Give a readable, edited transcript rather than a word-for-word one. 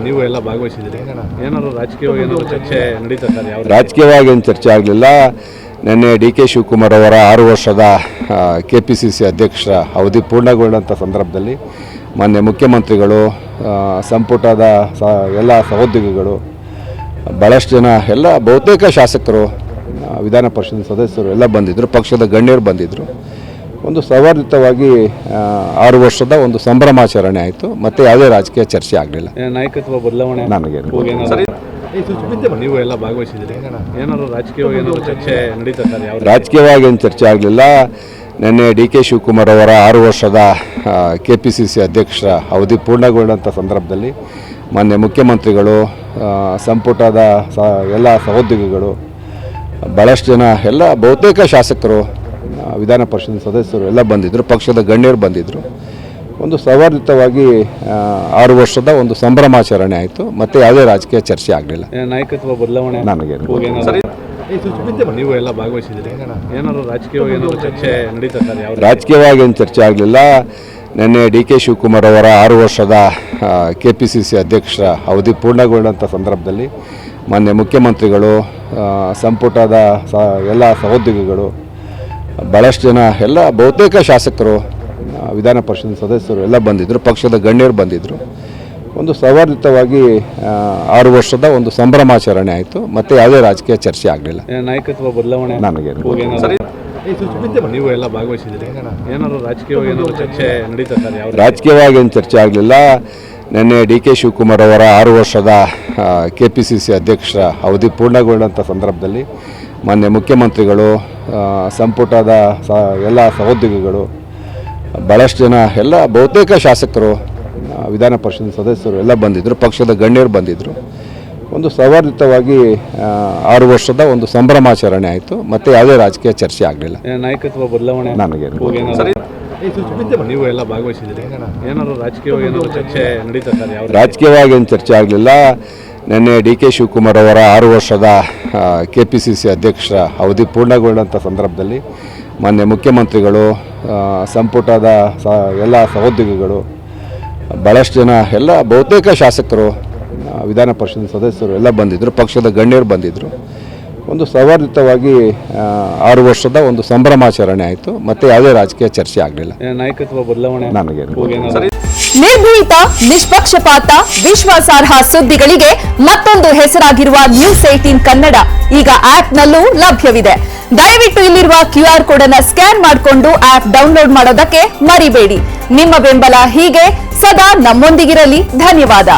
ನೀವು ಎಲ್ಲ ಭಾಗವಹಿಸಿದ್ರಿ, ಏನಾದ್ರು ರಾಜಕೀಯವಾಗಿ ಏನಾದ್ರು ಚರ್ಚೆ ನಡೀತಾ ಸರ್? ಯಾವ ರಾಜಕೀಯವಾಗಿ ಏನು ಚರ್ಚೆ ಆಗಲಿಲ್ಲ. ನಿನ್ನೆ DK ಶಿವಕುಮಾರ್ ಅವರ 6 ವರ್ಷದ KPCC ಅಧ್ಯಕ್ಷರ ಅವಧಿ ಪೂರ್ಣಗೊಂಡಂಥ ಸಂದರ್ಭದಲ್ಲಿ ಮಾನ್ಯ ಮುಖ್ಯಮಂತ್ರಿಗಳು, ಸಂಪುಟದ ಎಲ್ಲ ಸಹೋದ್ಯೋಗಿಗಳು, ಭಾಳಷ್ಟು ಜನ ಎಲ್ಲ ಬಹುತೇಕ ಶಾಸಕರು, ವಿಧಾನ ಪರಿಷತ್ ಸದಸ್ಯರು ಎಲ್ಲ ಬಂದಿದ್ದರು, ಪಕ್ಷದ ಗಣ್ಯರು ಬಂದಿದ್ದರು. ಒಂದು ಸೌಹಾರ್ದಯುತವಾಗಿ 6 ವರ್ಷದ ಒಂದು ಸಂಭ್ರಮಾಚರಣೆ ಆಯಿತು. ಮತ್ತು ಯಾವುದೇ ರಾಜಕೀಯ ಚರ್ಚೆ ಆಗಲಿಲ್ಲ. ನಾಯಕತ್ವ ಬದಲಾವಣೆ ನನಗೆ ನೀವು ಎಲ್ಲ ಭಾಗವಹಿಸಿದ್ರಿ, ಏನಾದ್ರು ರಾಜಕೀಯವಾಗಿ ಏನಾದ್ರು ಚರ್ಚೆ ನಡೀತಾ ಸರ್? ಯಾವ ರಾಜಕೀಯವಾಗಿ ಏನು ಚರ್ಚೆ ಆಗಲಿಲ್ಲ. ನಿನ್ನೆ DK ಶಿವಕುಮಾರ್ ಅವರ 6 ವರ್ಷದ KPCC ಅಧ್ಯಕ್ಷರ ಅವಧಿ ಪೂರ್ಣಗೊಂಡಂಥ ಸಂದರ್ಭದಲ್ಲಿ ಮಾನ್ಯ ಮುಖ್ಯಮಂತ್ರಿಗಳು, ಸಂಪುಟದ ಎಲ್ಲ ಸಹೋದ್ಯೋಗಿಗಳು, ಭಾಳಷ್ಟು ಜನ ಎಲ್ಲ ಬಹುತೇಕ ಶಾಸಕರು, ವಿಧಾನ ಪರಿಷತ್ ಸದಸ್ಯರು ಎಲ್ಲ ಬಂದಿದ್ದರು, ಪಕ್ಷದ ಗಣ್ಯರು ಬಂದಿದ್ದರು. ಒಂದು ಸೌಹಾರ್ದಯುತವಾಗಿ 6 ವರ್ಷದ ಒಂದು ಸಂಭ್ರಮಾಚರಣೆ ಆಯಿತು. ಮತ್ತು ಯಾವುದೇ ರಾಜಕೀಯ ಚರ್ಚೆ ಆಗಲಿಲ್ಲ. ನಾಯಕತ್ವ ಬದಲಾವಣೆ ನನಗೆ ನೀವು ಎಲ್ಲ ಭಾಗವಹಿಸಿದ್ರಿ, ಏನಾದ್ರು ರಾಜಕೀಯವಾಗಿ ಏನಾದ್ರು ಚರ್ಚೆ ನಡೀತಾ ಸರ್? ಯಾವ ರಾಜಕೀಯವಾಗಿ ಏನು ಚರ್ಚೆ ಆಗಲಿಲ್ಲ. ನಿನ್ನೆ DK ಶಿವಕುಮಾರ್ ಅವರ 6 ವರ್ಷದ KPCC ಅಧ್ಯಕ್ಷರ ಅವಧಿ ಪೂರ್ಣಗೊಂಡಂಥ ಸಂದರ್ಭದಲ್ಲಿ ಮಾನ್ಯ ಮುಖ್ಯಮಂತ್ರಿಗಳು, ಸಂಪುಟದ ಎಲ್ಲ ಸಹೋದ್ಯೋಗಿಗಳು, ಭಾಳಷ್ಟು ಜನ ಎಲ್ಲ ಬಹುತೇಕ ಶಾಸಕರು, ವಿಧಾನ ಪರಿಷತ್ ಸದಸ್ಯರು ಎಲ್ಲ ಬಂದಿದ್ದರು, ಪಕ್ಷದ ಗಣ್ಯರು ಬಂದಿದ್ದರು. ಒಂದು ಸೌಹಾರ್ದಯುತವಾಗಿ 6 ವರ್ಷದ ಒಂದು ಸಂಭ್ರಮಾಚರಣೆ ಆಯಿತು. ಮತ್ತು ಯಾವುದೇ ರಾಜಕೀಯ ಚರ್ಚೆ ಆಗಲಿಲ್ಲ. ನಾಯಕತ್ವ ಬದಲಾವಣೆ ನನಗೆ ನೀವು ಎಲ್ಲ ಭಾಗವಹಿಸಿದ್ರಿ, ಏನಾದ್ರು ರಾಜಕೀಯವಾಗಿ ಏನಾದ್ರು ಚರ್ಚೆ ನಡೀತಾ ಸರ್? ಯಾವ ರಾಜಕೀಯವಾಗಿ ಏನು ಚರ್ಚೆ ಆಗಲಿಲ್ಲ. ನಿನ್ನೆ DK ಶಿವಕುಮಾರ್ ಅವರ 6 ವರ್ಷದ KPCC ಅಧ್ಯಕ್ಷರ ಅವಧಿ ಪೂರ್ಣಗೊಂಡಂಥ ಸಂದರ್ಭದಲ್ಲಿ ಮಾನ್ಯ ಮುಖ್ಯಮಂತ್ರಿಗಳು, ಸಂಪುಟದ ಎಲ್ಲ ಸಹೋದ್ಯೋಗಿಗಳು, ಭಾಳಷ್ಟು ಜನ ಎಲ್ಲ ಬಹುತೇಕ ಶಾಸಕರು, ವಿಧಾನ ಪರಿಷತ್ ಸದಸ್ಯರು ಎಲ್ಲ ಬಂದಿದ್ದರು, ಪಕ್ಷದ ಗಣ್ಯರು ಬಂದಿದ್ದರು. ಒಂದು ಸೌಹಾರ್ದಯುತವಾಗಿ 6 ವರ್ಷದ ಒಂದು ಸಂಭ್ರಮಾಚರಣೆ ಆಯಿತು. ಮತ್ತು ಯಾವುದೇ ರಾಜಕೀಯ ಚರ್ಚೆ ಆಗಲಿಲ್ಲ. ನಾಯಕತ್ವ ಬದಲಾವಣೆ ನನಗೆ ನೀವು ಎಲ್ಲ ಭಾಗವಹಿಸಿದ್ರಿ, ಏನಾದ್ರು ರಾಜಕೀಯವಾಗಿ ಏನಾದ್ರು ಚರ್ಚೆ ನಡೀತಾ ಸರ್? ಯಾವ ರಾಜಕೀಯವಾಗಿ ಏನು ಚರ್ಚೆ ಆಗಲಿಲ್ಲ. ನಿನ್ನೆ DK ಶಿವಕುಮಾರ್ ಅವರ 6 ವರ್ಷದ KPCC ಅಧ್ಯಕ್ಷರ ಅವಧಿ ಪೂರ್ಣಗೊಂಡಂಥ ಸಂದರ್ಭದಲ್ಲಿ ಮಾನ್ಯ ಮುಖ್ಯಮಂತ್ರಿಗಳು, ಸಂಪುಟದ ಎಲ್ಲ ಸಹೋದ್ಯೋಗಿಗಳು, ಭಾಳಷ್ಟು ಜನ ಎಲ್ಲ ಬಹುತೇಕ ಶಾಸಕರು, ವಿಧಾನ ಪರಿಷತ್ ಸದಸ್ಯರು ಎಲ್ಲ ಬಂದಿದ್ದರು, ಪಕ್ಷದ ಗಣ್ಯರು ಬಂದಿದ್ದರು. ಒಂದು ಸೌಹಾರ್ದಯುತವಾಗಿ 6 ವರ್ಷದ ಒಂದು ಸಂಭ್ರಮಾಚರಣೆ ಆಯಿತು. ಮತ್ತು ಯಾವುದೇ ರಾಜಕೀಯ ಚರ್ಚೆ ಆಗಲಿಲ್ಲ. ನಾಯಕತ್ವ ಬದಲಾವಣೆ ನನಗೆ ನಿರ್ಭೀತ, ನಿಷ್ಪಕ್ಷಪಾತ, ವಿಶ್ವಾಸಾರ್ಹ ಸುದ್ದಿಗಳಿಗೆ ಮತ್ತೊಂದು ಹೆಸರಾಗಿರುವ News18 ಕನ್ನಡ ಈಗ ಆಪ್ನಲ್ಲೂ ಲಭ್ಯವಿದೆ. ದಯವಿಟ್ಟು ಇಲ್ಲಿರುವ QR ಕೋಡ್ ಅನ್ನು ಸ್ಕ್ಯಾನ್ ಮಾಡಿಕೊಂಡು ಆಪ್ ಡೌನ್ಲೋಡ್ ಮಾಡೋದಕ್ಕೆ ಮರಿಬೇಡಿ. ನಿಮ್ಮ ಬೆಂಬಲ ಹೀಗೆ ಸದಾ ನಮ್ಮೊಂದಿಗಿರಲಿ. ಧನ್ಯವಾದ.